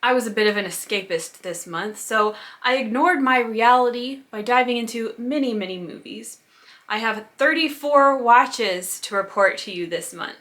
I was a bit of an escapist this month, so I ignored my reality by diving into many movies. I have 34 watches to report to you this month.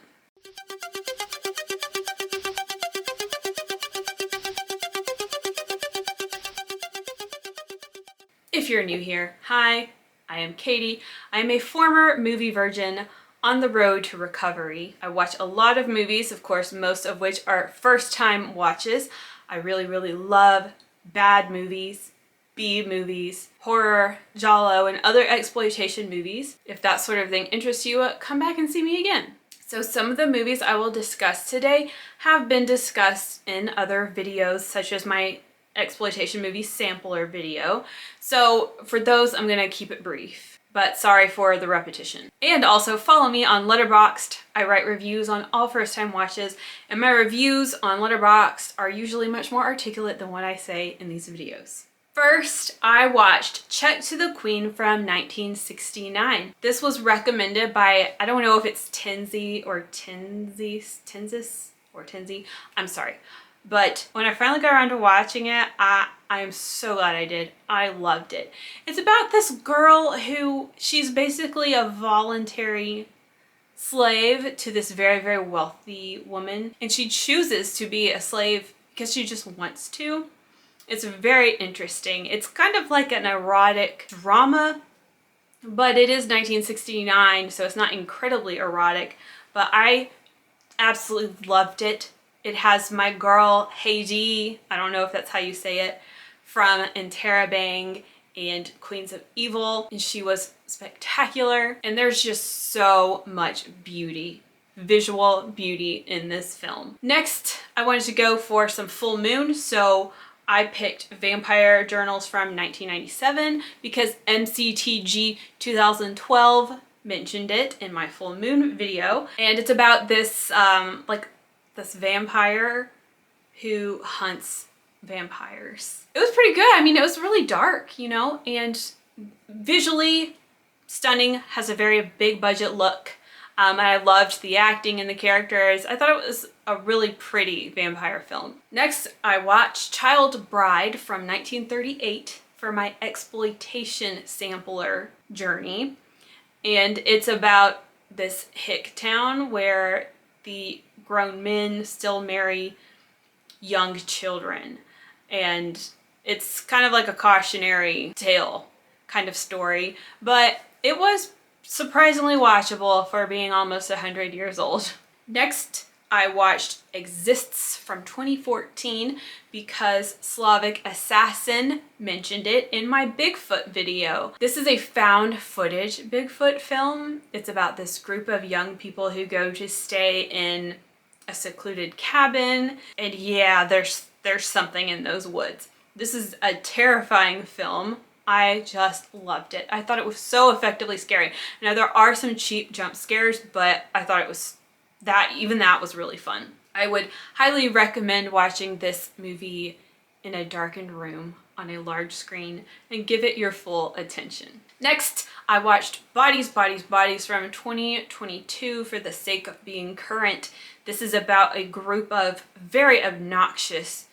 If you're new here, hi, I am Katie. I am a former movie virgin on the road to recovery. I watch a lot of movies, of course, most of which are first-time watches. I really love bad movies, B movies, horror, Giallo, and other exploitation movies. If that sort of thing interests you, come back and see me again. So some of the movies I will discuss today have been discussed in other videos, such as my exploitation movie sampler video. So for those, I'm gonna keep it brief, but sorry for the repetition. And also follow me on Letterboxd. I write reviews on all first-time watches, and my reviews on Letterboxd are usually much more articulate than what I say in these videos. First, I watched Check to the Queen from 1969. This was recommended by, I don't know if it's Tenzi, I'm sorry. But when I finally got around to watching it, I am so glad I did. I loved it. It's about this girl who, she's basically a voluntary slave to this very wealthy woman. And she chooses to be a slave because she just wants to. It's very interesting. It's kind of like an erotic drama, but it is 1969, so it's not incredibly erotic. But I absolutely loved it. It has my girl Heidi, I don't know if that's how you say it, from Interrobang and Queens of Evil, and she was spectacular. And there's just so much beauty, visual beauty in this film. Next, I wanted to go for some full moon, so I picked Vampire Journals from 1997 because MCTG 2012 mentioned it in my full moon video. And it's about this this vampire who hunts vampires. It was pretty good. I mean, it was really dark, you know, and visually stunning, has a very big budget look. And I loved the acting and the characters. I thought it was a really pretty vampire film. Next, I watched Child Bride from 1938 for my exploitation sampler journey. And it's about this hick town where the grown men still marry young children. And it's kind of like a cautionary tale kind of story, but it was surprisingly watchable for being almost 100 years old. Next, I watched Exists from 2014 because Slavic Assassin mentioned it in my Bigfoot video. This is a found footage Bigfoot film. It's about this group of young people who go to stay in a secluded cabin, and yeah, there's something in those woods. This is a terrifying film. I just loved it. I thought it was so effectively scary. Now there are some cheap jump scares, but I thought it was even that was really fun. I would highly recommend watching this movie in a darkened room on a large screen and give it your full attention. Next, I watched Bodies from 2022 for the sake of being current. This is about a group of very obnoxious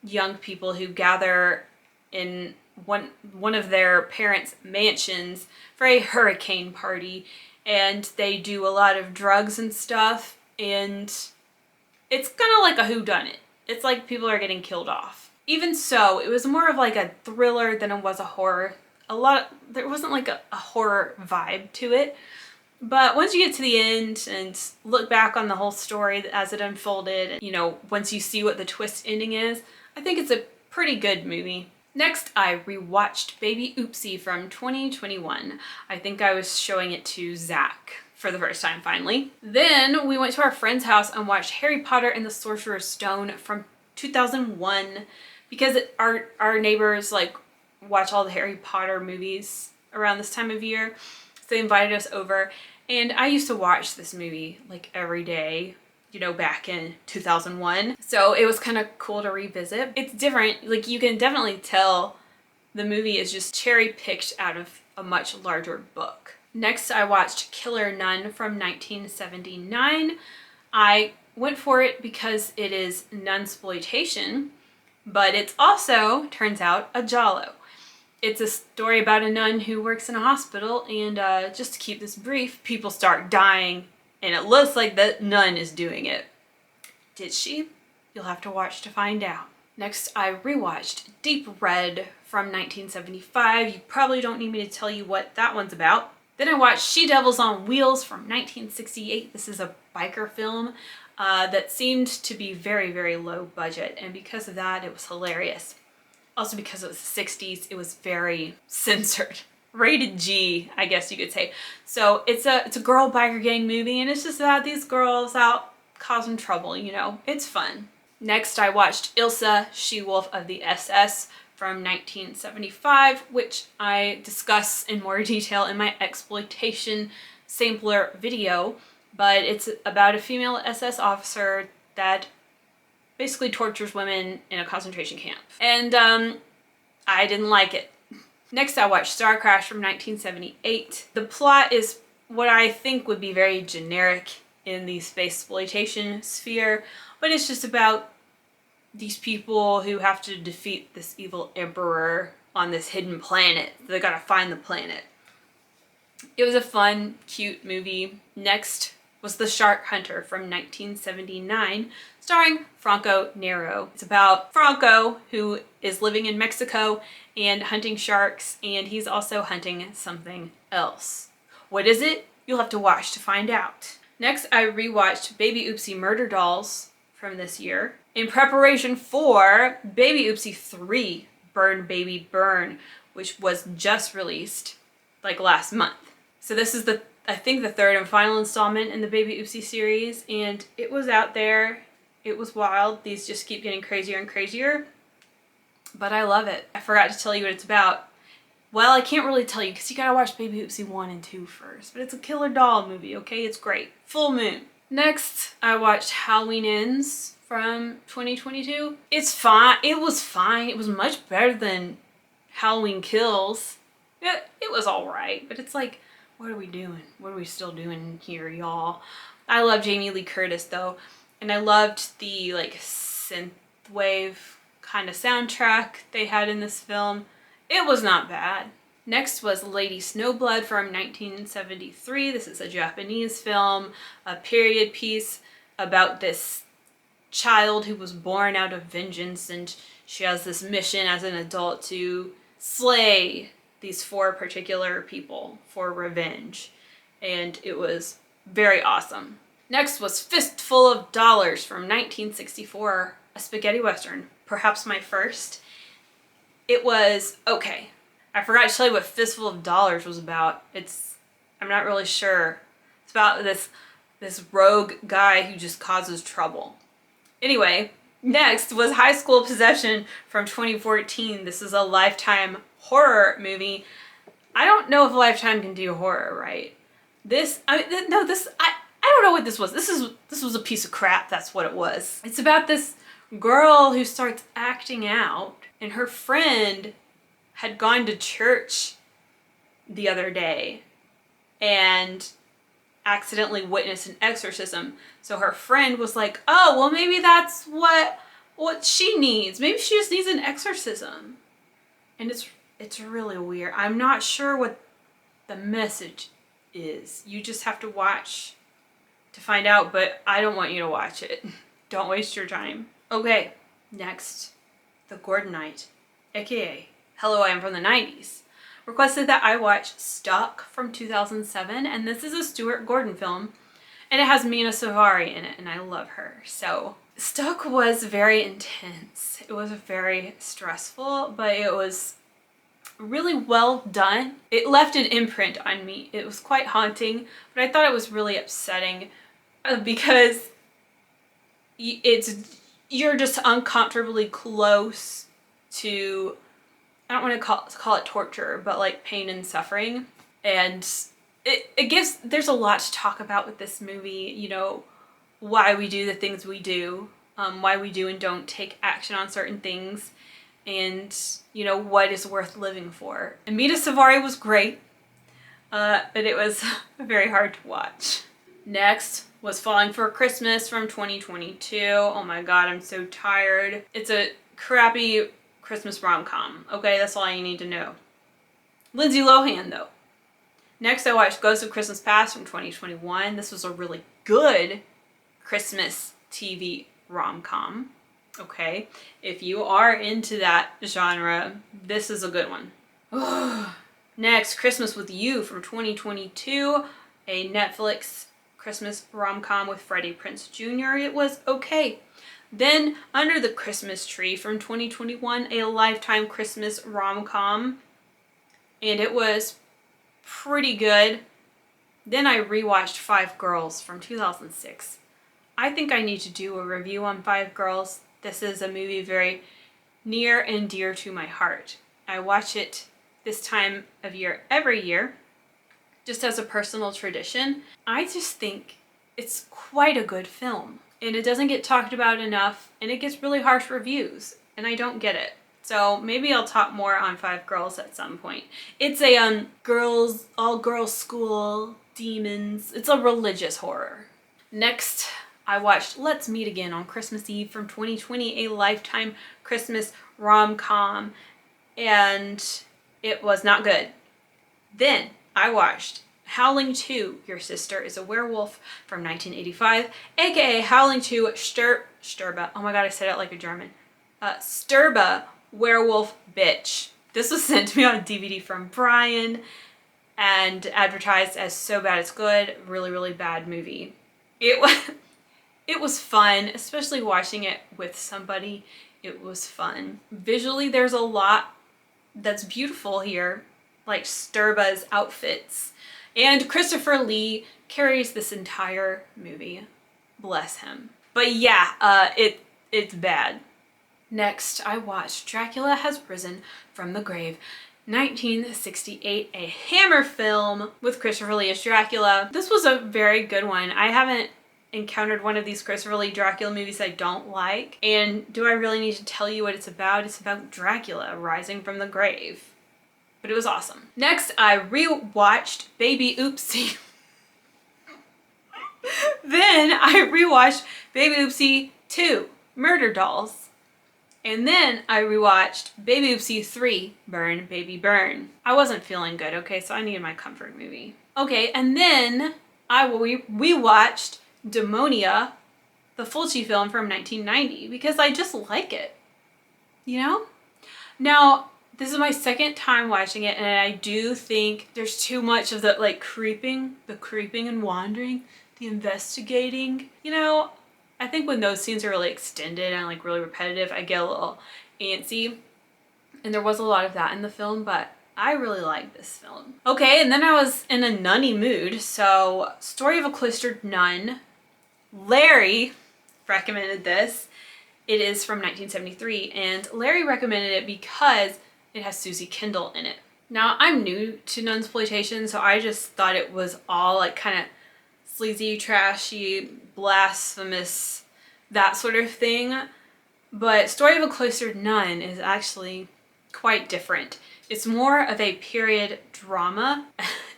young people who gather in one of their parents' mansions for a hurricane party, and they do a lot of drugs and stuff, and it's kind of like a whodunit. It's like people are getting killed off. Even so, it was more of like a thriller than it was a horror. There wasn't like a horror vibe to it. But once you get to the end and look back on the whole story as it unfolded, and, you know, once you see what the twist ending is, I think it's a pretty good movie. Next, I rewatched Baby Oopsie from 2021. I think I was showing it to Zach for the first time finally. Then we went to our friend's house and watched Harry Potter and the Sorcerer's Stone from 2001 because our neighbors like watch all the Harry Potter movies around this time of year. So they invited us over, and I used to watch this movie like every day, you know, back in 2001. So it was kind of cool to revisit. It's different. Like, you can definitely tell the movie is just cherry picked out of a much larger book. Next, I watched Killer Nun from 1979. I went for it because it is nunsploitation, but it's also, turns out, a Giallo. It's a story about a nun who works in a hospital, and just to keep this brief, people start dying, and it looks like that nun is doing it. Did she? You'll have to watch to find out. Next, I rewatched Deep Red from 1975. You probably don't need me to tell you what that one's about. Then I watched She Devils on Wheels from 1968. This is a biker film that seemed to be very, very low budget, and because of that, it was hilarious. Also because it was the 60s, it was very censored. Rated G, I guess you could say. So it's a girl biker gang movie, and it's just about these girls out causing trouble, you know. It's fun. Next, I watched Ilsa, She-Wolf of the SS from 1975, which I discuss in more detail in my Exploitation sampler video, but it's about a female SS officer that basically tortures women in a concentration camp. And I didn't like it. Next, I watched Star Crash from 1978. The plot is what I think would be very generic in the space exploitation sphere, but it's just about these people who have to defeat this evil emperor on this hidden planet. They gotta find the planet. It was a fun, cute movie. Next was The Shark Hunter from 1979, starring Franco Nero. It's about Franco, who is living in Mexico and hunting sharks, and he's also hunting something else. What is it? You'll have to watch to find out. Next, I rewatched Baby Oopsie Murder Dolls from this year in preparation for Baby Oopsie 3, Burn Baby Burn, which was just released like last month. So this is I think the third and final installment in the Baby Oopsie series, and it was out there. It was wild. These just keep getting crazier and crazier, but I love it. I forgot to tell you what it's about. Well, I can't really tell you because you gotta watch Baby Oopsie 1 and 2 first, but it's a killer doll movie, okay? It's great. Full moon. Next, I watched Halloween Ends from 2022. It's fine. It was fine. It was much better than Halloween Kills. It was alright, but it's like, what are we doing? What are we still doing here, y'all? I love Jamie Lee Curtis though, and I loved the like synthwave kind of soundtrack they had in this film. It was not bad. Next was Lady Snowblood from 1973. This is a Japanese film, a period piece about this child who was born out of vengeance, and she has this mission as an adult to slay these 4 particular people for revenge, and it was very awesome. Next was Fistful of Dollars from 1964, a spaghetti western, perhaps my first. It was okay. I forgot to tell you what Fistful of Dollars was about. I'm not really sure. It's about this rogue guy who just causes trouble. Anyway, next was High School Possession from 2014. This is a Lifetime horror movie. I don't know if Lifetime can do horror, right? I don't know what this was. This was a piece of crap. That's what it was. It's about this girl who starts acting out, and her friend had gone to church the other day and accidentally witnessed an exorcism. So her friend was like, oh, well, maybe that's what she needs. Maybe she just needs an exorcism. And it's really weird. I'm not sure what the message is. You just have to watch to find out, but I don't want you to watch it. Don't waste your time. Okay, next, The Gordonite, aka Hello, I Am from the 90s, requested that I watch Stuck from 2007, and this is a Stuart Gordon film, and it has Mina Savari in it, and I love her. So Stuck was very intense. It was very stressful, but it was really well done. It left an imprint on me. It was quite haunting, but I thought it was really upsetting because you're just uncomfortably close to, I don't want to call it torture, but like pain and suffering. And there's a lot to talk about with this movie, you know, why we do the things we do, why we do and don't take action on certain things, and, you know, what is worth living for. And Mina Savari was great, but it was very hard to watch. Next was Falling for Christmas from 2022. Oh my god, I'm so tired. It's a crappy Christmas rom-com. Okay, that's all you need to know. Lindsay Lohan, though. Next, I watched Ghost of Christmas Past from 2021. This was a really good Christmas TV rom-com. Okay, if you are into that genre, this is a good one. Next, Christmas with You from 2022, a Netflix Christmas rom-com with Freddie Prinze Jr. It was okay. Then, Under the Christmas Tree from 2021, a Lifetime Christmas rom-com, and it was pretty good. Then I rewatched Five Girls from 2006. I think I need to do a review on Five Girls. This is a movie very near and dear to my heart. I watch it this time of year every year, just as a personal tradition. I just think it's quite a good film, and it doesn't get talked about enough, and it gets really harsh reviews, and I don't get it. So maybe I'll talk more on Five Girls at some point. It's a all-girls school, demons. It's a religious horror. Next, I watched Let's Meet Again on Christmas Eve from 2020, a Lifetime Christmas rom-com, and it was not good. Then I watched Howling 2, Your Sister is a Werewolf from 1985, aka Howling 2 Sturba. Oh my god, I said it like a German. Sturba Werewolf Bitch. This was sent to me on a DVD from Brian and advertised as so bad it's good. Really, really bad movie. It was fun, especially watching it with somebody. It was fun. Visually, there's a lot that's beautiful here, like Sturba's outfits. And Christopher Lee carries this entire movie. Bless him. But yeah, it's bad. Next, I watched Dracula Has Risen from the Grave, 1968, a Hammer film with Christopher Lee as Dracula. This was a very good one. I haven't encountered one of these Christopher Lee Dracula movies I don't like. And do I really need to tell you what it's about? It's about Dracula rising from the grave. But it was awesome. Next, I rewatched Baby Oopsie. Then I rewatched Baby Oopsie 2, Murder Dolls. And then I rewatched Baby Oopsie 3, Burn Baby Burn. I wasn't feeling good, okay, so I needed my comfort movie. Okay, and then we watched Demonia, the Fulci film from 1990, because I just like it, you know? Now, this is my second time watching it, and I do think there's too much of the creeping and wandering, the investigating. You know, I think when those scenes are really extended and like really repetitive, I get a little antsy. And there was a lot of that in the film, but I really like this film. Okay, and then I was in a nunny mood, so Story of a Cloistered Nun. Larry recommended this. It is from 1973, and Larry recommended it because it has Susie Kendall in it. Now, I'm new to nunsploitation, so I just thought it was all like kind of sleazy, trashy, blasphemous, that sort of thing. But Story of a Cloistered Nun is actually quite different. It's more of a period drama,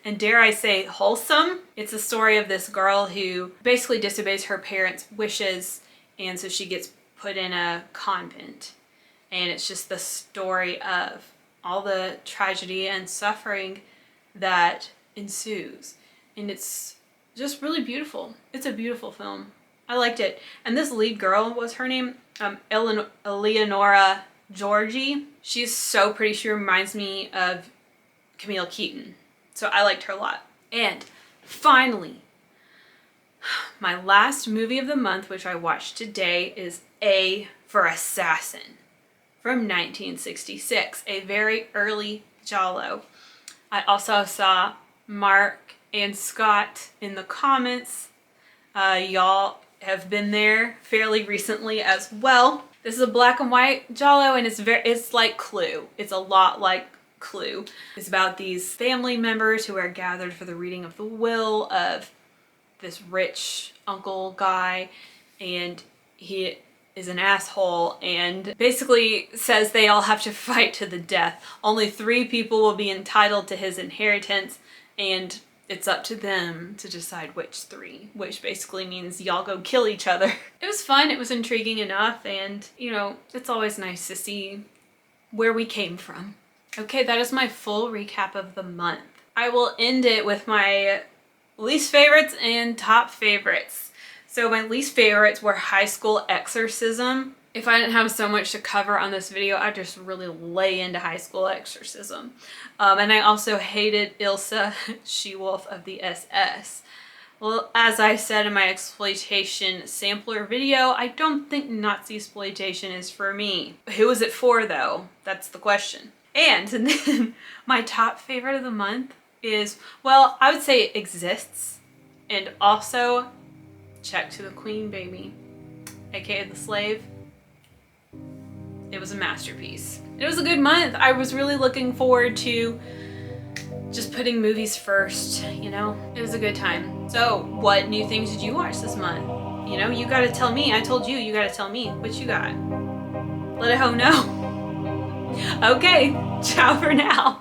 and dare I say wholesome. It's a story of this girl who basically disobeys her parents' wishes, and so she gets put in a convent. And it's just the story of all the tragedy and suffering that ensues. And it's just really beautiful. It's a beautiful film. I liked it. And this lead girl, what's her name? Eleonora Georgi. She's so pretty. She reminds me of Camille Keaton. So I liked her a lot. And finally, my last movie of the month, which I watched today, is A for Assassin from 1966, a very early Giallo. I also saw Mark and Scott in the comments. Y'all have been there fairly recently as well. This is a black and white Giallo, and it's like Clue. It's a lot like Clue. It's about these family members who are gathered for the reading of the will of this rich uncle guy, and he is an asshole and basically says they all have to fight to the death. Only 3 people will be entitled to his inheritance, and it's up to them to decide which 3, which basically means y'all go kill each other. It was fun, it was intriguing enough, and you know, it's always nice to see where we came from. Okay, that is my full recap of the month. I will end it with my least favorites and top favorites. So my least favorites were High School Exorcism. If I didn't have so much to cover on this video, I'd just really lay into High School Exorcism. And I also hated Ilsa, She-Wolf of the SS. Well, as I said in my exploitation sampler video, I don't think Nazi exploitation is for me. Who is it for though? That's the question. And then my top favorite of the month is, well, I would say it exists. And also, Check to the Queen, baby. AKA The Slave. It was a masterpiece. It was a good month. I was really looking forward to just putting movies first, you know? It was a good time. So, what new things did you watch this month? You know, you gotta tell me. I told you, you gotta tell me. What you got? Let a hoe know. Okay, ciao for now.